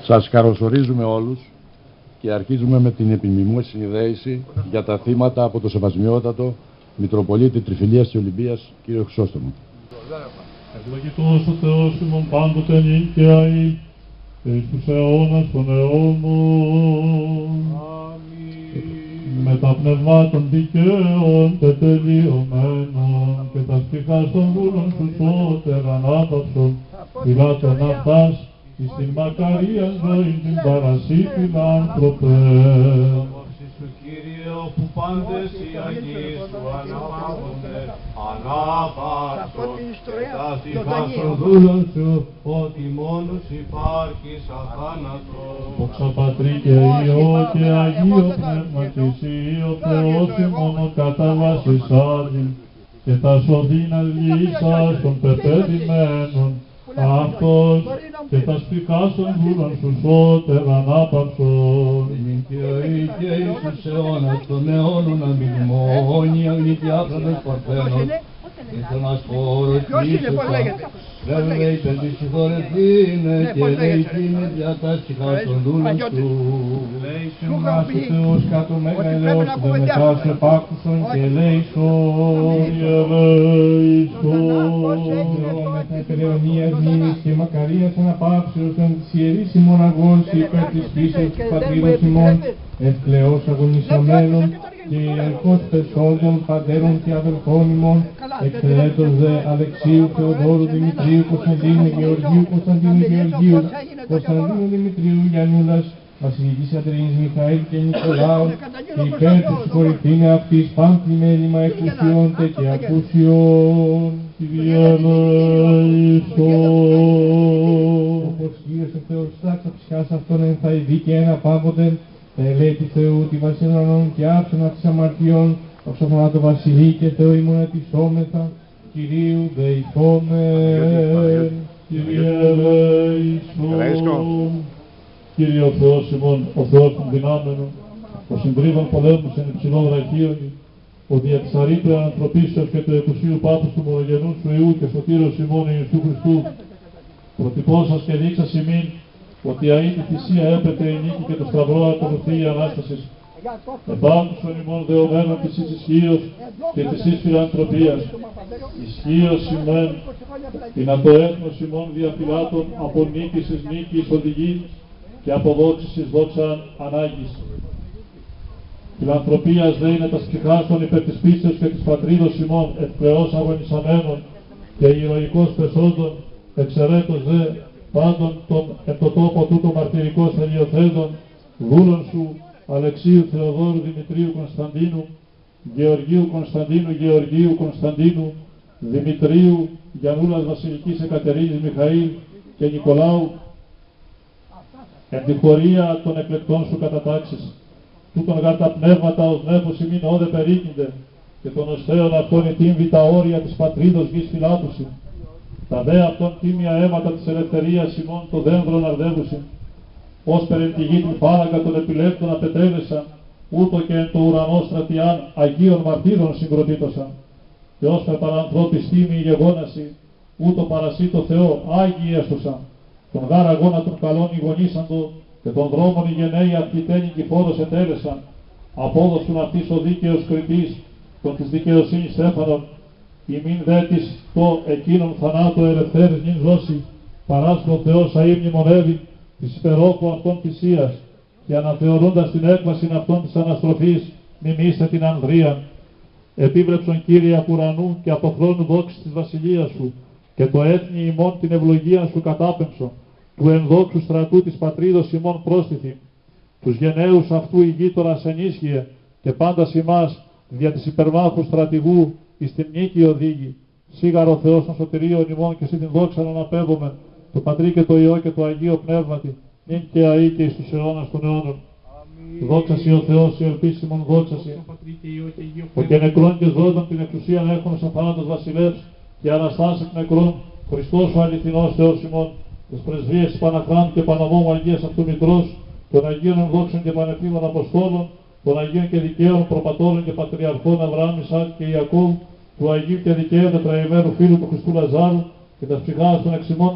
Σας καλωσορίζουμε όλους και αρχίζουμε με την επιμιμού συνειδέηση για τα θύματα από το Σεβασμιότατο Μητροπολίτη Τριφυλίας και Ολυμπίας, κύριο Χρυσόστομο. Ευλογητός ο Θεός ημών πάντοτε νυν και αεί, και εις τους αιώνας των αιώνων. Με τα πνευμάτων δικαίων τετελειωμένων και τα σπιχάς των βούλων σου σώτερ ανάπαυσον, φυλάτων αυτάς, εις την μακαρίαν ζωήν την παρασύ φιλάνθρωπε. Σου Κύριε, όπου πάντες οι Αγίοι σου αναπαύονται, ανάπαυσον και τα στιχάς των δούλων σου, ότι μόνος υπάρχεις αθάνατος. Δόξα Πατρί και Υιό και Αγίο Πνεύματις, Υιό Θεός ημών καταβάσεις άδειν, και τα σωδίνα λύσας των πεπαιδημένων, αυτός και τα σπιχάς των δούλων σου σώτερ ανάπαυσον. Μην και εις τους αιώνας των αιώνων αμυνημόνοι αγνητιάπρονες παρθένων, εις τον ασφόρος Χριστούσα, βέβαια υπέρ της συγχωρεθήνε και ελεηθήνε δια τα στιχάς των δούλων σου. Λέησον μας ο Θεός κάτω μέγα ελεώσιδε μετά σε πάκουσον και ελέησον, Θεόμεθα υπεραιωνίας μνήμης και μακαρίας αναπαύσεως των της ιερής ημών αγώνση υπέρ της φύσεως του πατρίδος ημών, ευκλαιώς αγωνισαμένων και ιεραρχώς πεσόντων, πατέρων και αδελφών ημών, εξαιρέτως δε Αλεξίου, Θεοδόρου, Δημητρίου, Κωνσταντίνου, Γεωργίου, Κωνσταντίνου, Γεωργίου, Κωνσταντίνου, Δημητρίου, Γιαννούλας, Βασιλικής Αντρίνης, Μιχαήλ και Νικολάου, και υπέρ του συγχωρηθήνε αυτής πάντη μέλημα εκουσιώντε και ακούσιον. Kyrie eleison. Όπως Κύριος ο Θεός στάξα ψυχάς αυτόν εν θα ειδεί και ένα πάγονται, τα ελέη του Θεού, τη βασίλανον και άψωνα της αμαρτιών, οξοφωνά το βασιλεί και Θεό ημών ετισόμεθα, Κυρίου δεηθόμεν. Kyrie eleison. Κύριε ο Θεός ημών, ο Θεός των δυνάμενων, ο συντρίβων πολέμους εν υψηλών βραχίωνη, ο δια της αρήτρου ανθρωπίσεως και του εκουσίου πάθους του μονογενού σου Υιού και σωτήρος ημών Ιησού Χριστού, προτυπώσας και δείξας ημίν, ότι αεί τη θυσία έπρεπε η νίκη και το σταυρό ακολουθεί η Ανάστασης. Επάκουσον ημών δεωμένων της εις ισχύος και της εις φιλανθρωπίας, ισχύος ημών, την το έθνος ημών διαφυλάτων από νίκης εις νίκης οδηγεί και από δόξης εις δόξαν ανάγκης. Φιλανθρωπίας δε είναι τα ψυχάς των υπέρ της πίστεως και της πατρίδος ημών ευκλαιώς αγωνισαμένων και ηρωικός πεσόντων, εξαιρέτως δε πάντων των εν το τόπο τούτο μαρτυρικός θελιοθέντων, δούλων σου, Αλεξίου, Θεοδόρου, Δημητρίου, Κωνσταντίνου, Γεωργίου, Κωνσταντίνου, Γεωργίου, Κωνσταντίνου, Δημητρίου, Γιαννούλας, Βασιλικής Εκατερίνης, Μιχαήλ και Νικολάου, εν τη χωρία των εκλεκτών σου κατατάξεις. Τούτον γάρ τα πνεύματα ως νέφος ημίν όδε περίκυνται, και των οστέων αυτών ετήμβη τα όρια της πατρίδος γης φυλάτουσιν. Τα δε αυτών τίμια αίματα της ελευθερίας ημών το δένδρον αρδεύουσιν, ως περ' τη γη την φάλαγγα των επιλέκτων απετέλεσαν, ούτω και εν το ουρανό στρατιάν Αγίων Μαρτύρων συγκροτήτωσαν. Και ως περ' παρανθρώπης τίμη γεγόναση, ούτω παρασύ το Θεό Άγιοι έστωσαν. Τον γάρ αγώνα των καλών ηγονίσαντο, και των δρόμων οι γενναίοι αρχιτένοι κυφόρος ετέλεσαν. Απόδοσουν αυτής ο δίκαιος κριτής, των της δικαιοσύνης στέφανον, ημίν δε της το εκείνον θανάτου ελευθέρης νυν ζώσει, παράσκον Θεός αΐ μνημονεύει, της υπερόχου αυτών θυσίας, και αναθεωρούντας την έκβαση αυτών της αναστροφής, μιμήστε την ανδρείαν. Επίβλεψον Κύριε απ' ουρανού και από χρόνου δόξης της βασιλείας σου, και το έθνη ημών την ευλογία σου κατάπεμψον, του ενδόξου στρατού της πατρίδος ημών πρόστιθη, τους γενναίους αυτού η γείτορας ενίσχυε, και πάντας ημάς δια της υπερμάχου στρατηγού εις την νίκη οδήγη. Σίγαρο Θεός των σωτηρίων ημών και εσύ την δόξα να αναπέμπουμε, το Πατρί και το Υιό και το Αγίο Πνεύματι, νυν και αεί και εις τους αιώνας των αιώνων. Δόξασι ο Θεός, η ελπίσιμον δόξασι, ο και νεκρών και ζώντων την εξουσίαν έχουν σαν θάνατος βασιλεύς, και αναστάσει εκ νεκρών, Χριστός ο αληθινός Θεός ημών, τις πρεσβείες της Παναχράντου και Παναμόμου Αγίας αυτού Μητρός, των Αγίων ενδόξων και πανεπλήμων Αποστόλων, των Αγίων και Δικαίων Προπατώρων και Πατριαρχών Αβραάμ, Ισαάκ και Ιακώβ, του Αγίου και Δικαίου Τετραημέρου Φίλου του Χριστού Λαζάρου, και τα ψυχάς των εξημών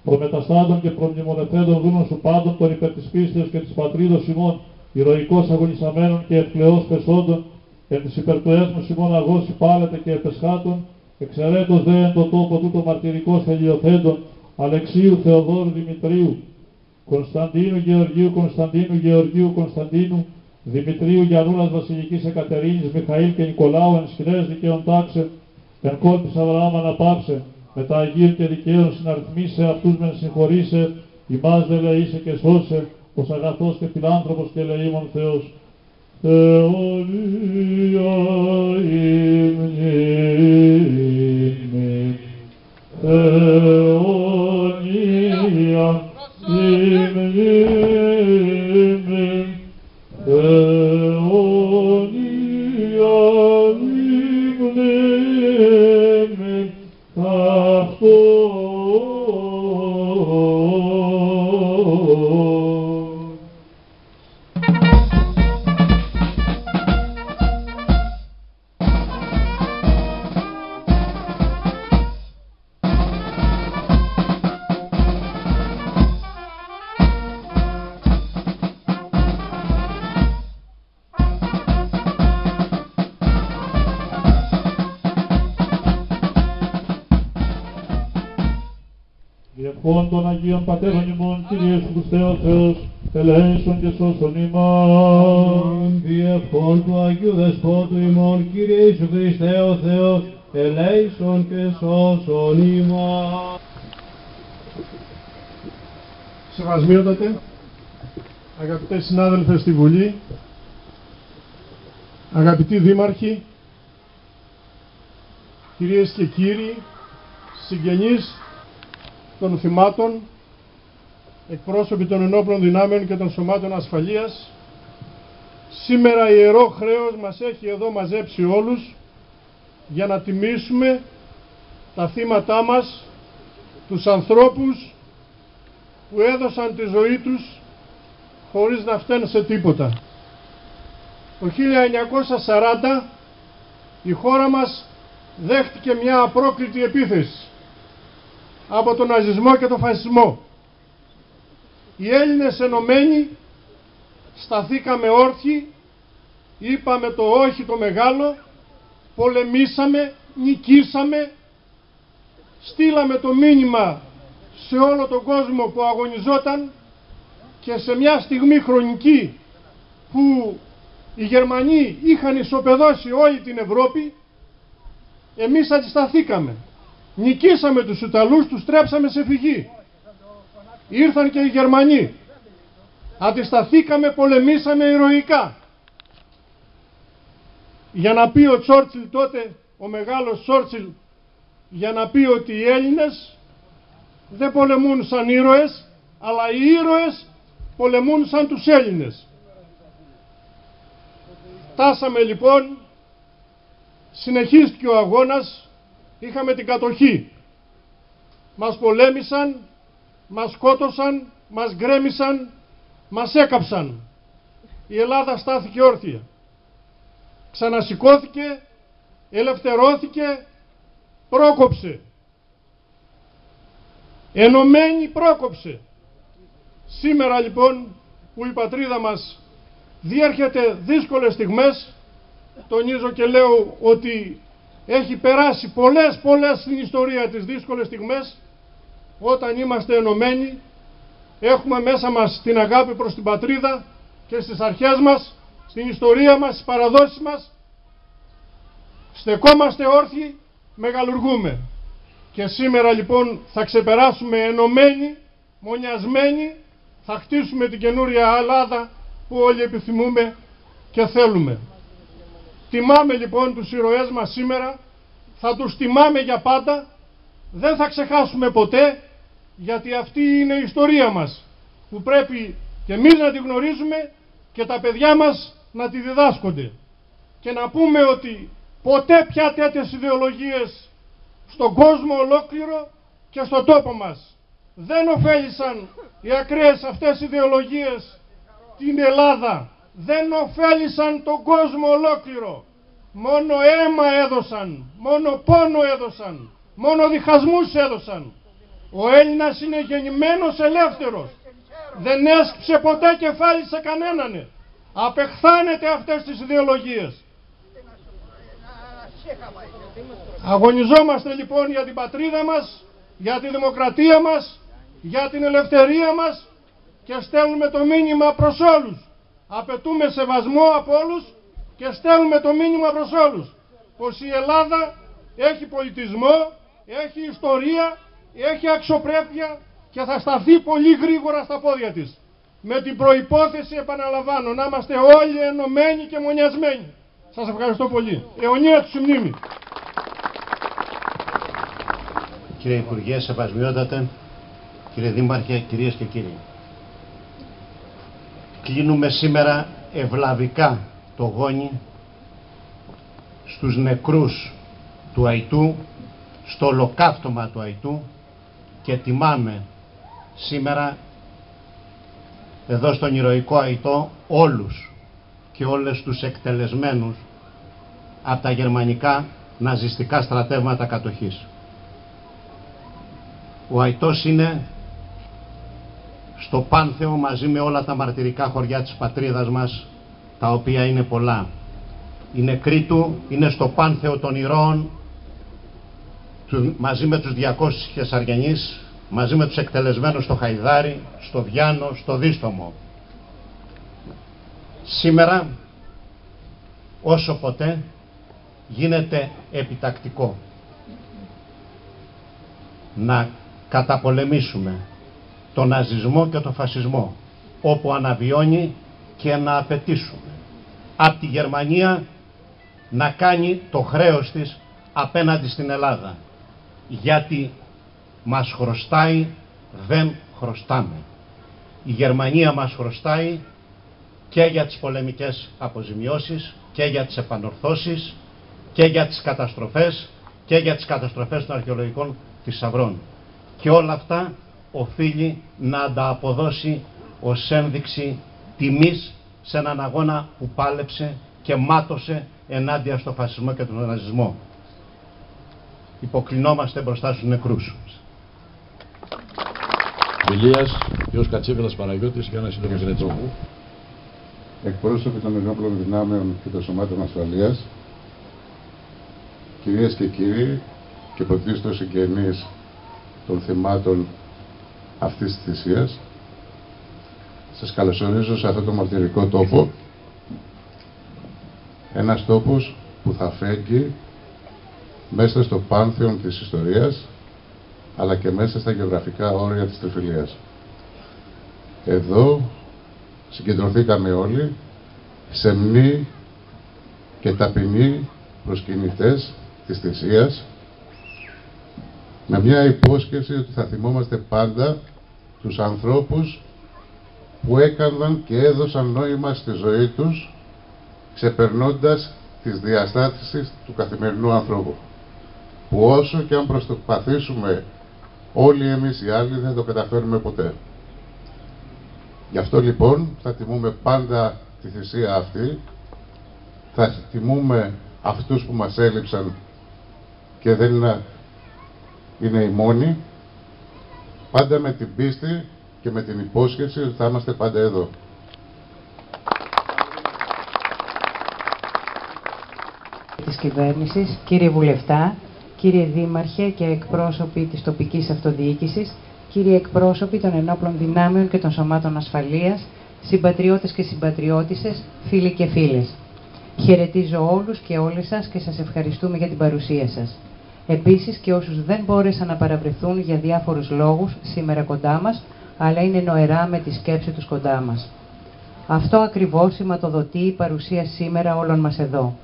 προμεταστάτων και προμνημονευθέντων δούλων σου πάντων των υπέρ της πίστεως και της πατρίδος ημών, ηρωικός αγωνισαμένων και ευκλαιός πεσόντων, εν της υπέρ του έθνους ημών αγώς υπάλετε και επεσχάτων, εξαιρέτως δε εν το τόπο τούτο μαρτυρικός θελειοθέντων, Αλεξίου Θεοδόρου Δημητρίου, Κωνσταντίνου Γεωργίου Κωνσταντίνου, Δημητρίου Γιαννούλας Βασιλικής Εκατερίνης, Μιχαήλ και Νικολάου, εν σχηλές δικαίων τάξε, εν κόλπης Αβραάμ αναπάψε, με τα Αγίων και δικαίων συναρρυθμίσε, αυτούς μεν συγχωρήσε, ημάς δε λαείσαι και σώσε, ως αγαθός και φιλάνθρωπος και ελεήμων Θεός. Θεωνία υμνήμη, Θεωνία υμνήμη, Θεωνία υμνήμη, Διευχών των Αγίων Πατέρων ημών, Κύριε Ιησού Χριστέ ο Θεός, ελέησον και σώσον ημάς. Διευχών του Αγίου Δεσπότου ημών, Κύριε Ιησού Χριστέ ο Θεός, ελέησον και σώσον ημάς. Σεβασμιότατε, αγαπητές συνάδελφες στη Βουλή, αγαπητοί δήμαρχοι, κυρίες και κύριοι, συγγενείς των θυμάτων, εκπρόσωποι των ενόπλων δυνάμεων και των σωμάτων ασφαλείας, σήμερα ιερό χρέος μας έχει εδώ μαζέψει όλους για να τιμήσουμε τα θύματά μας, τους ανθρώπους που έδωσαν τη ζωή τους χωρίς να φταίνουν σε τίποτα. Το 1940 η χώρα μας δέχτηκε μια απρόκλητη επίθεση από τον ναζισμό και τον φασισμό. Οι Έλληνες ενωμένοι σταθήκαμε όρθιοι, είπαμε το όχι το μεγάλο, πολεμήσαμε, νικήσαμε, στείλαμε το μήνυμα σε όλο τον κόσμο που αγωνιζόταν και σε μια στιγμή χρονική που οι Γερμανοί είχαν ισοπεδώσει όλη την Ευρώπη, εμείς αντισταθήκαμε. Νικήσαμε τους Ιταλούς, τους τρέψαμε σε φυγή. Ήρθαν και οι Γερμανοί. Αντισταθήκαμε, πολεμήσαμε ηρωικά. Για να πει ο Τσόρτσιλ τότε, ο μεγάλος Τσόρτσιλ, για να πει ότι οι Έλληνες δεν πολεμούν σαν ήρωες, αλλά οι ήρωες πολεμούν σαν τους Έλληνες. Φτάσαμε λοιπόν, συνεχίστηκε ο αγώνας, είχαμε την κατοχή. Μας πολέμησαν, μας σκότωσαν, μας γκρέμισαν, μας έκαψαν. Η Ελλάδα στάθηκε όρθια. Ξανασηκώθηκε, ελευθερώθηκε, πρόκοψε. Ενωμένη πρόκοψε. Σήμερα λοιπόν που η πατρίδα μας διέρχεται δύσκολες στιγμές, τονίζω και λέω ότι έχει περάσει πολλές στην ιστορία της δύσκολες στιγμές, όταν είμαστε ενωμένοι, έχουμε μέσα μας την αγάπη προς την πατρίδα και στις αρχές μας, στην ιστορία μας, στις παραδόσεις μας, στεκόμαστε όρθιοι, μεγαλουργούμε. Και σήμερα λοιπόν θα ξεπεράσουμε ενωμένοι, μονιασμένοι, θα χτίσουμε την καινούρια Ελλάδα που όλοι επιθυμούμε και θέλουμε. Τιμάμε λοιπόν τους ηρωές μας σήμερα, θα τους τιμάμε για πάντα, δεν θα ξεχάσουμε ποτέ, γιατί αυτή είναι η ιστορία μας, που πρέπει και εμείς να τη γνωρίζουμε και τα παιδιά μας να τη διδάσκονται. Και να πούμε ότι ποτέ πια τέτοιες ιδεολογίες στον κόσμο ολόκληρο και στον τόπο μας δεν ωφέλησαν οι ακραίες αυτές ιδεολογίες την Ελλάδα, δεν ωφέλησαν τον κόσμο ολόκληρο. Μόνο αίμα έδωσαν, μόνο πόνο έδωσαν, μόνο διχασμούς έδωσαν. Ο Έλληνας είναι γεννημένος ελεύθερος. Δεν έσκυψε ποτέ κεφάλι σε κανέναν. Απεχθάνεται αυτές τις ιδεολογίες. Αγωνιζόμαστε λοιπόν για την πατρίδα μας, για τη δημοκρατία μας, για την ελευθερία μας και στέλνουμε το μήνυμα προς όλους. Απαιτούμε σεβασμό από όλους και στέλνουμε το μήνυμα προς όλους πως η Ελλάδα έχει πολιτισμό, έχει ιστορία, έχει αξιοπρέπεια και θα σταθεί πολύ γρήγορα στα πόδια της. Με την προϋπόθεση, επαναλαμβάνω, να είμαστε όλοι ενωμένοι και μονιασμένοι. Σας ευχαριστώ πολύ. Αιωνία του μνήμη. Κύριε Υπουργέ, Σεβασμιότατε, κύριε Δήμαρχε, κυρίες και κύριοι. Κλείνουμε σήμερα ευλαβικά το γόνι στους νεκρούς του Αϊτού, στο ολοκαύτωμα του Αϊτού και τιμάμε σήμερα εδώ στον ηρωικό Αϊτό όλους και όλες τους εκτελεσμένους από τα γερμανικά ναζιστικά στρατεύματα κατοχής. Ο Αϊτός είναι στο Πάνθεο μαζί με όλα τα μαρτυρικά χωριά της πατρίδας μας, τα οποία είναι πολλά. Οι νεκροί του είναι στο Πάνθεο των ηρώων μαζί με τους 200 Χεσαριανείς, μαζί με τους εκτελεσμένους στο Χαϊδάρι, στο Διάνο, στο Δίστομο. Σήμερα, όσο ποτέ, γίνεται επιτακτικό να καταπολεμήσουμε τον ναζισμό και τον φασισμό όπου αναβιώνει και να απαιτήσουμε από τη Γερμανία να κάνει το χρέος της απέναντι στην Ελλάδα, γιατί μας χρωστάει, δεν χρωστάμε. Η Γερμανία μας χρωστάει και για τις πολεμικές αποζημιώσεις και για τις επανορθώσεις και για τις καταστροφές και για τις καταστροφές των αρχαιολογικών θησαυρών. Και όλα αυτά οφείλει να ανταποδώσει ως ένδειξη τιμής σε έναν αγώνα που πάλεψε και μάτωσε ενάντια στο φασισμό και τον ναζισμό. Υποκλεινόμαστε μπροστά στους νεκρούς. Ηλίας, κ. Κατσίβελας Παναγιώτης, για ένα σύντομο γρέτσο. Εκπρόσωποι των ενόπλων δυνάμεων και των σωμάτων ασφαλείας, κυρίες και κύριοι και πρωτίστως συγγενείς των θυμάτων αυτής της θυσίας, σας καλωσορίζω σε αυτό το μαρτυρικό τόπο, ένας τόπος που θα φέγγει μέσα στο πάνθεον της ιστορίας, αλλά και μέσα στα γεωγραφικά όρια της Τριφυλίας. Εδώ συγκεντρωθήκαμε όλοι, σεμνοί και ταπεινοί προσκυνητές της θυσίας, με μια υπόσχεση ότι θα θυμόμαστε πάντα τους ανθρώπους που έκαναν και έδωσαν νόημα στη ζωή τους, ξεπερνώντας τις διαστάσεις του καθημερινού ανθρώπου, που όσο και αν προσπαθήσουμε όλοι εμείς οι άλλοι δεν το καταφέρουμε ποτέ. Γι' αυτό λοιπόν θα τιμούμε πάντα τη θυσία αυτή, θα τιμούμε αυτούς που μας έλειψαν και δεν είναι οι μόνοι, πάντα με την πίστη και με την υπόσχεση ότι θα είμαστε πάντα εδώ. Της κυβέρνησης, κύριε Βουλευτά, κύριε Δήμαρχε και εκπρόσωποι της τοπικής αυτοδιοίκησης, κύριοι εκπρόσωποι των ενόπλων δυνάμεων και των σωμάτων ασφαλείας, συμπατριώτες και συμπατριώτισσες, φίλοι και φίλες. Χαιρετίζω όλους και όλες σας και σας ευχαριστούμε για την παρουσία σας. Επίσης και όσους δεν μπόρεσαν να παραβρεθούν για διάφορους λόγους σήμερα κοντά μας, αλλά είναι νοερά με τη σκέψη τους κοντά μας. Αυτό ακριβώς σηματοδοτεί η παρουσία σήμερα όλων μας εδώ.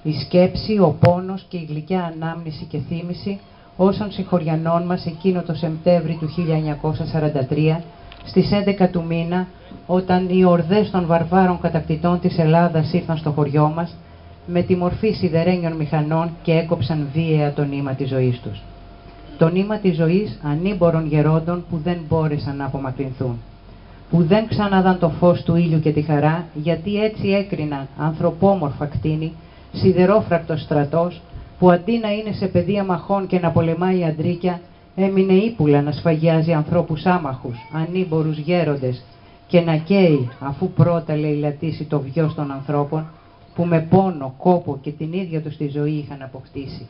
Η σκέψη, ο πόνος και η γλυκιά ανάμνηση και θύμηση όσων συγχωριανών μας εκείνο το Σεπτέμβρη του 1943, στις 11 του μήνα, όταν οι ορδές των βαρβάρων κατακτητών της Ελλάδας ήρθαν στο χωριό μας, με τη μορφή σιδερένιων μηχανών και έκοψαν βίαια το νήμα της ζωής τους. Το νήμα της ζωής ανήμπορων γερόντων που δεν μπόρεσαν να απομακρυνθούν, που δεν ξαναδάν το φως του ήλιου και τη χαρά, γιατί έτσι έκριναν ανθρωπόμορφα κτίνη, σιδερόφρακτος στρατός, που αντί να είναι σε πεδία μαχών και να πολεμάει αντρίκια, Έμεινε ύπουλα να σφαγιάζει ανθρώπους άμαχους, ανήμπορους γέροντες και να καίει, αφού πρώτα λαιλατήσει το βιός των ανθρώπων που με πόνο, κόπο και την ίδια τους τη ζωή είχαν αποκτήσει.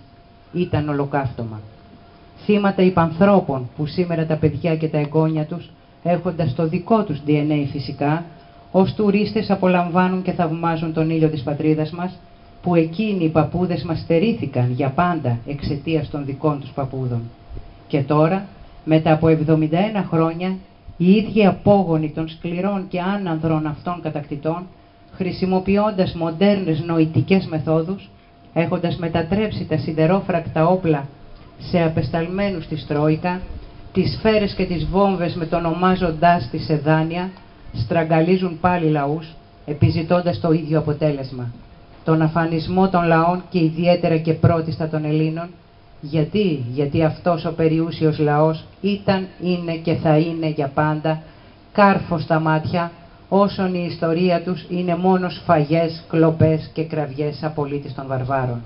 Ήταν ολοκαύτωμα. Θύματα υπανθρώπων που σήμερα τα παιδιά και τα εγγόνια τους, έχοντας το δικό τους DNA φυσικά, ως τουρίστες απολαμβάνουν και θαυμάζουν τον ήλιο της πατρίδας μας, που εκείνοι οι παππούδες μας στερήθηκαν για πάντα εξαιτίας των δικών τους παππούδων. Και τώρα, μετά από 71 χρόνια, οι ίδιοι απόγονοι των σκληρών και άνανδρων αυτών κατακτητών, χρησιμοποιώντας μοντέρνες νοητικές μεθόδους, έχοντας μετατρέψει τα σιδερόφρακτα όπλα σε απεσταλμένους της Τρόικα, τις σφαίρες και τις βόμβες μετονομάζοντάς τις σε δάνεια, στραγγαλίζουν πάλι λαούς, επιζητώντας το ίδιο αποτέλεσμα. Τον αφανισμό των λαών και ιδιαίτερα και πρώτιστα των Ελλήνων. Γιατί αυτός ο περιούσιος λαός ήταν, είναι και θα είναι για πάντα κάρφος στα μάτια, όσον η ιστορία τους είναι μόνο σφαγές, κλοπές και κραυγές απολύτης των βαρβάρων.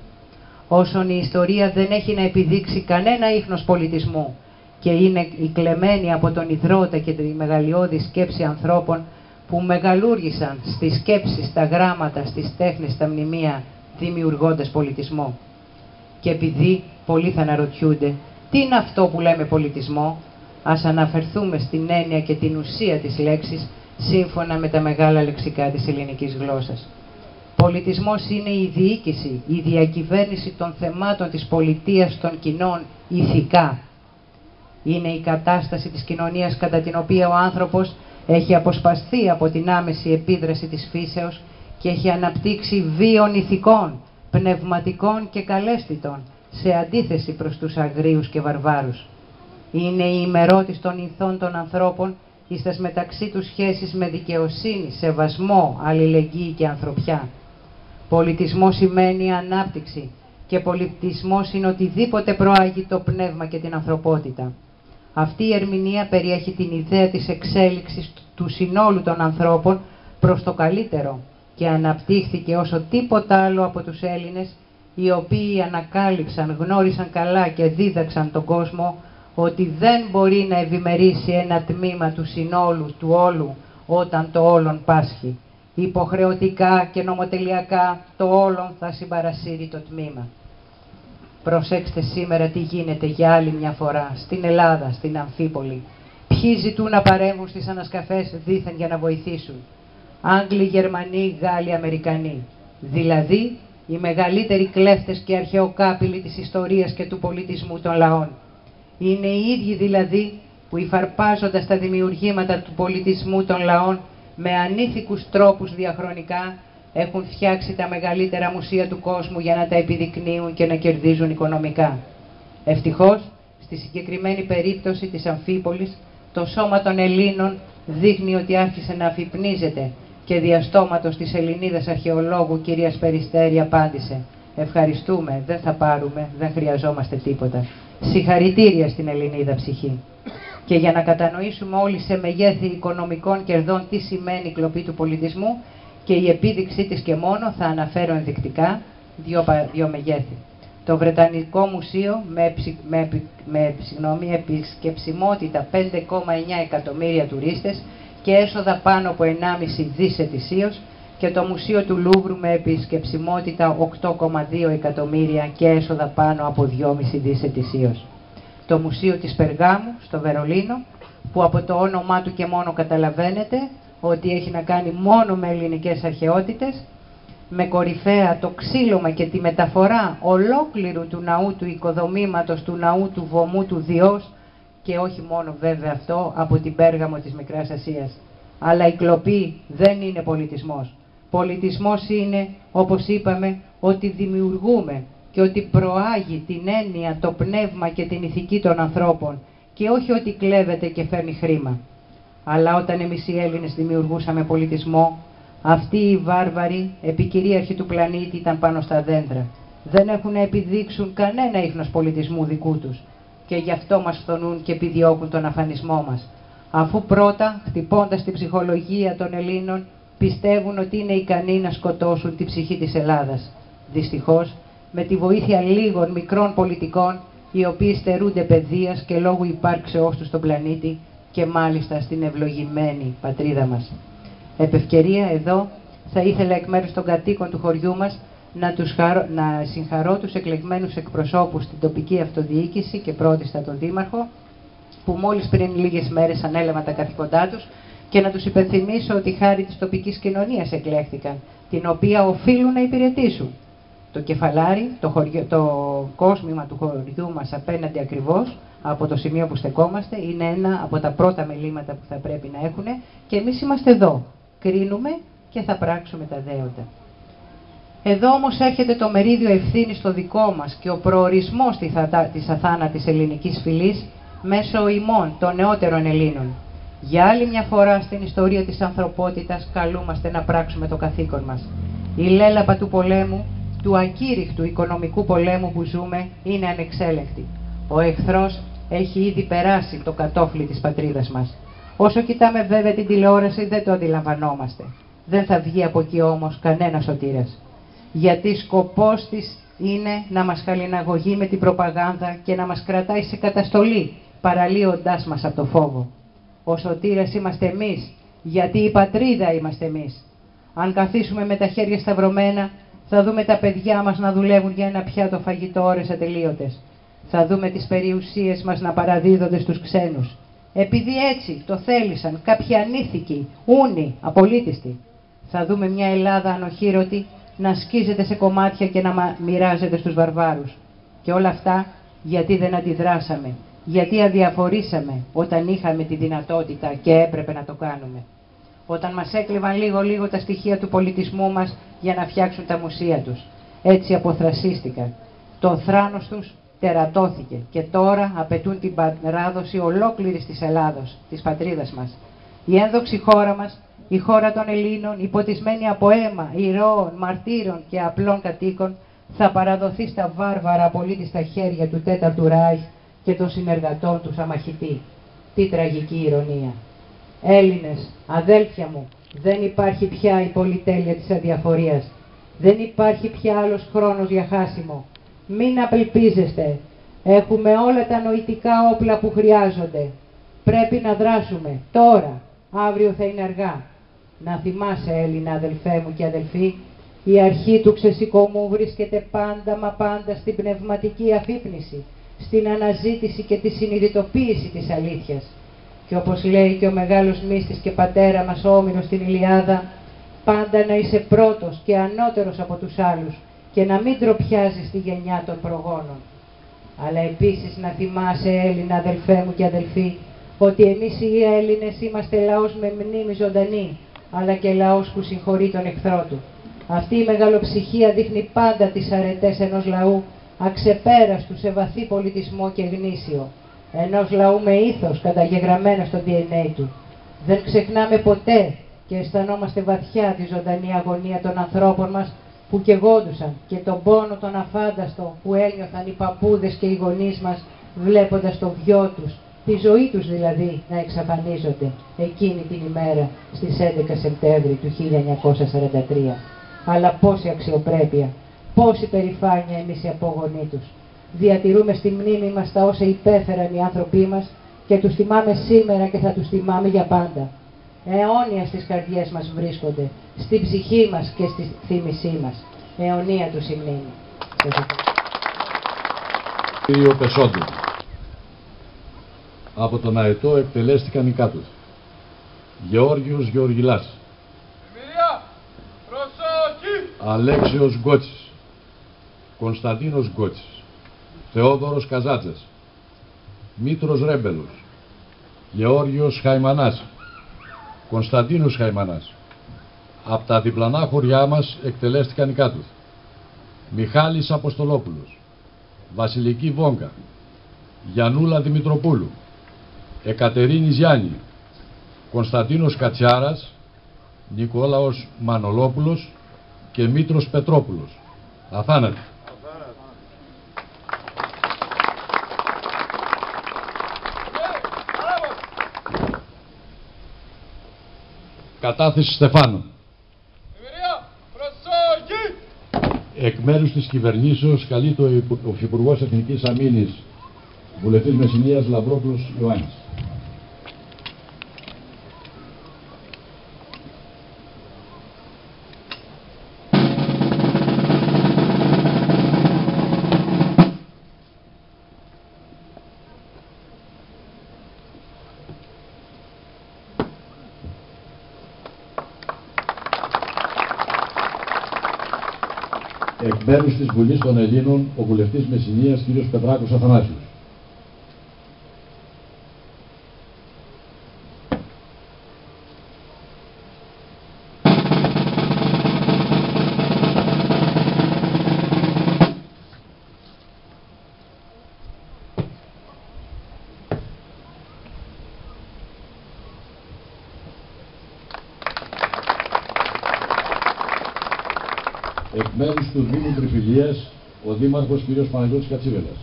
Όσον η ιστορία δεν έχει να επιδείξει κανένα ίχνος πολιτισμού και είναι κλεμμένη από τον ιδρώτα και τη μεγαλειώδη σκέψη ανθρώπων που μεγαλούργησαν στις σκέψεις, στα γράμματα, στις τέχνες, στα μνημεία, δημιουργώντας πολιτισμό. Και επειδή πολλοί θα αναρωτιούνται τι είναι αυτό που λέμε πολιτισμό, ας αναφερθούμε στην έννοια και την ουσία της λέξης σύμφωνα με τα μεγάλα λεξικά της ελληνικής γλώσσας. Πολιτισμός είναι η διοίκηση, η διακυβέρνηση των θεμάτων της πολιτείας των κοινών ηθικά. Είναι η κατάσταση της κοινωνίας κατά την οποία ο άνθρωπος έχει αποσπαστεί από την άμεση επίδραση της φύσεως και έχει αναπτύξει βίων ηθικών, πνευματικών και καλέσθητων, σε αντίθεση προς τους αγρίους και βαρβάρους. Είναι η ημερότης των ηθών των ανθρώπων, εις μεταξύ τους σχέσεις με δικαιοσύνη, σεβασμό, αλληλεγγύη και ανθρωπιά. Πολιτισμός σημαίνει ανάπτυξη και πολιτισμός είναι οτιδήποτε προάγει το πνεύμα και την ανθρωπότητα. Αυτή η ερμηνεία περιέχει την ιδέα της εξέλιξης του συνόλου των ανθρώπων προς το καλύτερο και αναπτύχθηκε όσο τίποτα άλλο από τους Έλληνες, οι οποίοι ανακάλυψαν, γνώρισαν καλά και δίδαξαν τον κόσμο ότι δεν μπορεί να ευημερήσει ένα τμήμα του συνόλου του όλου όταν το όλον πάσχει. Υποχρεωτικά και νομοτελειακά το όλον θα συμπαρασύρει το τμήμα. Προσέξτε σήμερα τι γίνεται για άλλη μια φορά στην Ελλάδα, στην Αμφίπολη. Ποιοι ζητούν να παρέμβουν στις ανασκαφές δήθεν για να βοηθήσουν. Άγγλοι, Γερμανοί, Γάλλοι, Αμερικανοί. Δηλαδή οι μεγαλύτεροι κλέφτες και αρχαιοκάπηλοι της ιστορίας και του πολιτισμού των λαών. Είναι οι ίδιοι δηλαδή που υφαρπάζοντας τα δημιουργήματα του πολιτισμού των λαών με ανήθικους τρόπους διαχρονικά έχουν φτιάξει τα μεγαλύτερα μουσεία του κόσμου για να τα επιδεικνύουν και να κερδίζουν οικονομικά. Ευτυχώς, στη συγκεκριμένη περίπτωση της Αμφίπολης, το σώμα των Ελλήνων δείχνει ότι άρχισε να αφυπνίζεται και διαστόματος της Ελληνίδας αρχαιολόγου κυρίας Περιστέρη απάντησε «Ευχαριστούμε, δεν θα πάρουμε, δεν χρειαζόμαστε τίποτα». Συγχαρητήρια στην Ελληνίδα ψυχή. Και για να κατανοήσουμε όλοι σε μεγέθη οικονομικών κερδών τι σημαίνει η κλοπή του πολιτισμού και η επίδειξή της και μόνο, θα αναφέρω ενδεικτικά δύο μεγέθη. Το Βρετανικό Μουσείο με επισκεψιμότητα 5,9 εκατομμύρια τουρίστες και έσοδα πάνω από 1,5 δις ετησίως και το Μουσείο του Λούβρου με επισκεψιμότητα 8,2 εκατομμύρια και έσοδα πάνω από 2,5 δις ετησίως. Το Μουσείο της Περγάμου στο Βερολίνο, που από το όνομά του και μόνο καταλαβαίνετε ότι έχει να κάνει μόνο με ελληνικές αρχαιότητες, με κορυφαία το ξύλωμα και τη μεταφορά ολόκληρου του ναού του οικοδομήματος, του ναού του βωμού του Διός, και όχι μόνο βέβαια αυτό, από την Πέργαμο της Μικράς Ασίας. Αλλά η κλοπή δεν είναι πολιτισμός. Πολιτισμός είναι, όπως είπαμε, ότι δημιουργούμε και ότι προάγει την έννοια, το πνεύμα και την ηθική των ανθρώπων και όχι ότι κλέβεται και φέρνει χρήμα. Αλλά όταν εμείς οι Έλληνες δημιουργούσαμε πολιτισμό, αυτοί οι βάρβαροι επικυρίαρχοι του πλανήτη ήταν πάνω στα δέντρα. Δεν έχουν να επιδείξουν κανένα ίχνος πολιτισμού δικού τους και γι' αυτό μας φθονούν και επιδιώκουν τον αφανισμό μας. Αφού πρώτα, χτυπώντας την ψυχολογία των Ελλήνων, πιστεύουν ότι είναι ικανοί να σκοτώσουν την ψυχή της Ελλάδας. Δυστυχώς, με τη βοήθεια λίγων μικρών πολιτικών, οι οποίοι στερούνται παιδείας και λόγου υπάρξεώς τους στον πλανήτη και μάλιστα στην ευλογημένη πατρίδα μας. Επ' ευκαιρία εδώ θα ήθελα εκ μέρους των κατοίκων του χωριού μας να συγχαρώ τους εκλεγμένους εκπροσώπους στην τοπική αυτοδιοίκηση και πρώτιστα τον Δήμαρχο, που μόλις πριν λίγες μέρες ανέλαβαν τα καθήκοντά τους, και να τους υπενθυμίσω ότι χάρη της τοπικής κοινωνίας εκλέχθηκαν, την οποία οφείλουν να υπηρετήσουν. Το κεφαλάρι, το κόσμημα του χωριού μας απέναντι ακριβώς από το σημείο που στεκόμαστε, είναι ένα από τα πρώτα μελήματα που θα πρέπει να έχουν, και εμείς είμαστε εδώ, κρίνουμε και θα πράξουμε τα δέοντα. Εδώ όμως έρχεται το μερίδιο ευθύνης στο δικό μας και ο προορισμός της αθάνατης ελληνικής φυλής μέσω ημών των νεότερων Ελλήνων. Για άλλη μια φορά στην ιστορία της ανθρωπότητας καλούμαστε να πράξουμε το καθήκον μας. Η λέλαπα του πολέμου, του ακήρυχτου οικονομικού πολέμου που ζούμε, είναι ανεξέλεγκτη. Ο εχθρός έχει ήδη περάσει το κατόφλι της πατρίδας μας. Όσο κοιτάμε βέβαια την τηλεόραση δεν το αντιλαμβανόμαστε. Δεν θα βγει από εκεί όμως κανένα σωτήρας. Γιατί σκοπός της είναι να μας χαλιναγωγεί με την προπαγάνδα και να μας κρατάει σε καταστολή, παραλύοντάς μας από το φόβο. Ο σωτήρας είμαστε εμείς, γιατί η πατρίδα είμαστε εμείς. Αν καθίσουμε με τα χέρια σταυρωμένα, θα δούμε τα παιδιά μας να δουλεύουν για ένα πιάτο φαγητό ώρες ατελείωτες. Θα δούμε τις περιουσίες μας να παραδίδονται στους ξένους. Επειδή έτσι το θέλησαν κάποιοι ανήθικοι, ούνοι, απολύτιστοι. Θα δούμε μια Ελλάδα ανοχήρωτη να σκίζεται σε κομμάτια και να μοιράζεται στους βαρβάρους. Και όλα αυτά γιατί δεν αντιδράσαμε, γιατί αδιαφορήσαμε όταν είχαμε τη δυνατότητα και έπρεπε να το κάνουμε. Όταν μας έκλεβαν λίγο-λίγο τα στοιχεία του πολιτισμού μας για να φτιάξουν τα μουσεία τους. Έτσι αποθρασίστηκαν. Το θράνος τους τερατώθηκε και τώρα απαιτούν την παράδοση ολόκληρης της Ελλάδος, της πατρίδας μας. Η ένδοξη χώρα μας, η χώρα των Ελλήνων, υποτισμένη από αίμα, ηρώων, μαρτύρων και απλών κατοίκων, θα παραδοθεί στα βάρβαρα απολύτιστα χέρια του Τέταρτου Ράιχ και των συνεργατών του αμαχητή. Τι τραγική ηρωνία. Έλληνες, αδέλφια μου, δεν υπάρχει πια η πολυτέλεια της αδιαφορίας. Δεν υπάρχει πια άλλος χρόνος για χάσιμο. Μην απελπίζεστε. Έχουμε όλα τα νοητικά όπλα που χρειάζονται. Πρέπει να δράσουμε. Τώρα. Αύριο θα είναι αργά. Να θυμάσαι, Έλληνα αδελφέ μου και αδελφοί, η αρχή του ξεσηκωμού βρίσκεται πάντα μα πάντα στην πνευματική αφύπνιση, στην αναζήτηση και τη συνειδητοποίηση της αλήθειας. Και όπως λέει και ο μεγάλος μύστης και πατέρα μας ο Όμηρος στην Ηλιάδα, πάντα να είσαι πρώτος και ανώτερος από τους άλλους και να μην ντροπιάζεις τη γενιά των προγόνων. Αλλά επίσης να θυμάσαι, Έλληνα αδελφέ μου και αδελφοί, ότι εμείς οι Έλληνες είμαστε λαός με μνήμη ζωντανή, αλλά και λαός που συγχωρεί τον εχθρό του. Αυτή η μεγαλοψυχία δείχνει πάντα τις αρετές ενός λαού αξεπέραστου σε βαθύ πολιτισμό και γνήσιο. Ενός λαού με ήθος καταγεγραμμένο στο DNA του. Δεν ξεχνάμε ποτέ και αισθανόμαστε βαθιά τη ζωντανή αγωνία των ανθρώπων μας που καιγόντουσαν και τον πόνο τον αφάνταστο που ένιωθαν οι παππούδες και οι γονείς μας βλέποντας το βιό τους, τη ζωή τους δηλαδή, να εξαφανίζονται εκείνη την ημέρα στις 11 Σεπτέμβρη του 1943. Αλλά πόση αξιοπρέπεια, πόση περηφάνεια εμείς οι απόγονοί τους. Διατηρούμε στη μνήμη μας τα όσα υπέφεραν οι άνθρωποι μας και τους θυμάμαι σήμερα και θα τους θυμάμαι για πάντα. Αιώνια στις καρδιές μας βρίσκονται, στην ψυχή μας και στη θύμησή μας. Αιωνία τους η μνήμη. Κύριο Πεσόντου. Από τον Αετό εκτελέστηκαν οι κάτω. Γεώργιος Γεωργιλάς. Αλέξιος Γκότσης. Κωνσταντίνος Γκότσης. Θεόδωρος Καζάτσας. Μήτρος Ρέμπελος. Γεώργιος Χαϊμανάς. Κωνσταντίνος Χαϊμανάς. Από τα διπλανά χωριά μας εκτελέστηκαν οι κάτω. Μιχάλης Αποστολόπουλος. Βασιλική Βόγκα. Γιαννούλα Δημητροπούλου. Εκατερίνης Γιάννη. Κωνσταντίνος Κατσιάρας. Νικόλαος Μανολόπουλος και Μήτρος Πετρόπουλος. Αθάνατοι. Κατάθεση Στεφάνου. Εκ μέρους της κυβερνήσεως καλεί ο Υφυπουργός Εθνικής Αμήνης Βουλευτής Μεσσηνίας Λαμπρόπουλος Ιωάννης. Εκ μέρους της Βουλής των Ελλήνων, ο βουλευτής Μεσσηνίας κ. Πετράκος Αθανάσιος. Εκ μέρους του Δήμου Τριφυλίας, ο Δήμαρχος κ. Παναγιώτης Κατσίβελας.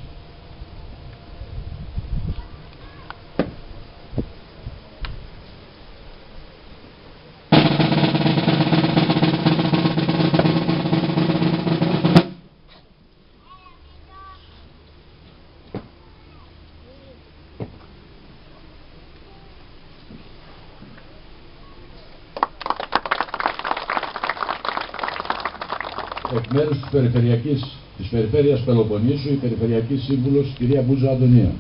Εκ μέρους της Περιφέρειας Πελοποννήσου, η Περιφερειακή Σύμβουλος κυρία Μπούζα Αντωνία.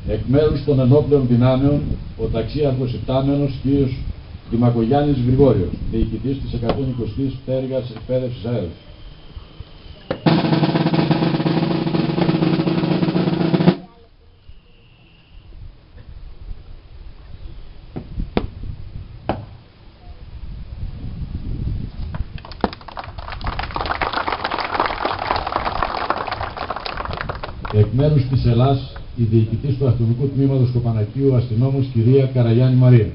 Εκ μέρους των ενόπλων δυνάμεων, ο ταξίαρχος υπτάμενος κ. Δημακογιάννης Γρηγόριος, διοικητής της 120ης Πτέρυγας Εκπαίδευσης Αέρας. Εκ μέρους της Ελλάς, η διοικητής του Αστυνομικού Τμήματος του Πανακίου Αστυνόμος κυρία Καραγιάννη Μαρία.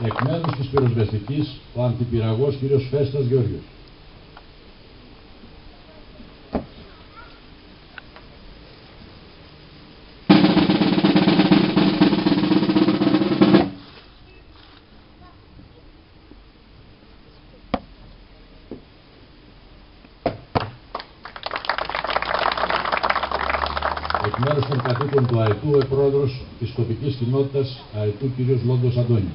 Εκ μέρους της πυροσβεστικής, ο αντιπυραγός κ. Φέστας Γεώργιος. Εκ μέρους των κατοίκων του Αετού, ο πρόεδρος της τοπικής κοινότητας Αετού κ. Λόντος Αντώνιος.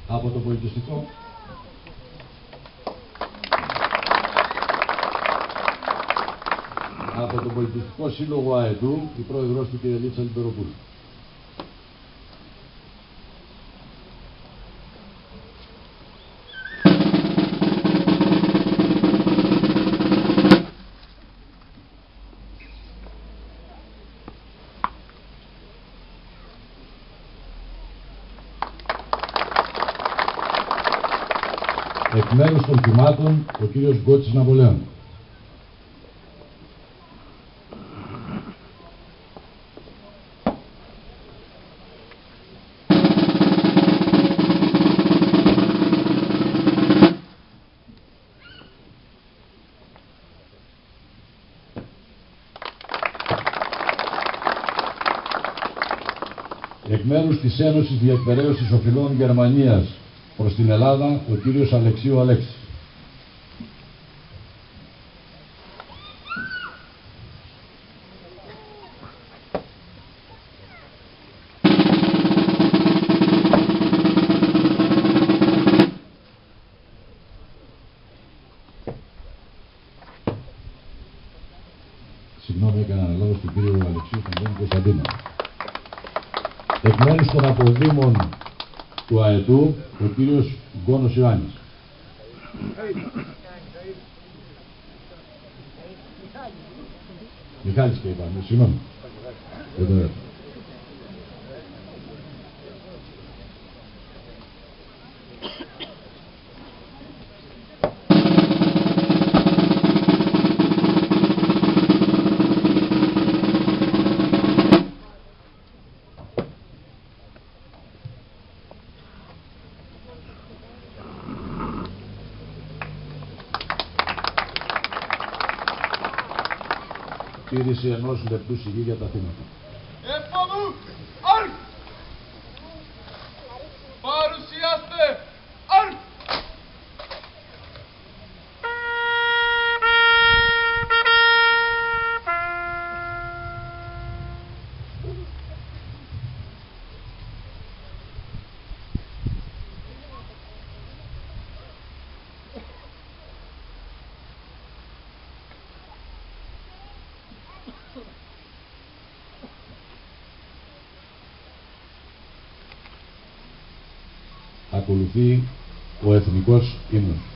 Από το πολιτιστικό, Σύλλογο Αετού, η πρόεδρος του κ. Λίτσα Λιπεροπούλου. Εκ μέρους των θυμάτων, ο κύριος Γκότσης Ναπολέων. Εκ μέρους της Ένωσης Διεκπαιρέωσης Οφειλών Γερμανίας προς την Ελλάδα, ο κύριος Αλεξίου Αλέξη. συγγνώμη, έκαναν λόγο του κύριου Αλεξίου Φαντώνη Κωνσταντίνο. Εκ μέρους των αποδήμων του ΑΕΤΟΥ, ο κύριος Γκόνος Ιωάννης. Μιχάλης και είπαμε, συγγνώμη. Τήρηση ενός λεπτού σιγή για τα θύματα. Επόμενο, αρκ! Παρουσιάστε, αρκ! Ακολουθεί ο εθνικός ύμνος.